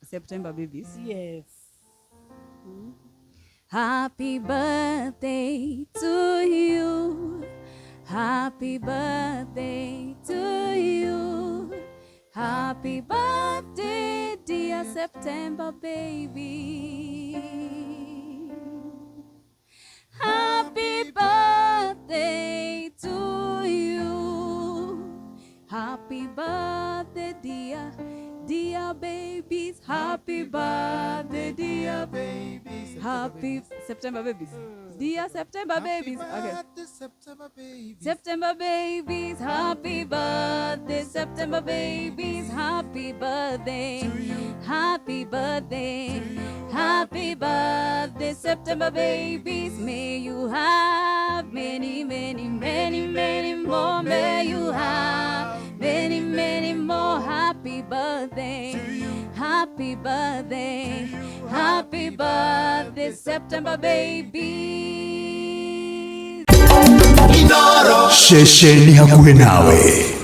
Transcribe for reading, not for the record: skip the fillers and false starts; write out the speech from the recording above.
September babies. Yes. Happy birthday to you. Happy birthday to you. Happy birthday, dear September baby. Happy birthday to you. Happy birthday, dear babies. Happy birthday, dear babies. Happy September babies. Dear September babies. Okay. September babies. September babies. Happy birthday, September babies. Happy birthday. Happy birthday. Happy birthday, September babies. May you have many, many, many, many more. May you have many, many more. Happy birthday. Happy birthday. Happy birthday, September babies. Inooro. Shesheni hakuhe nawe.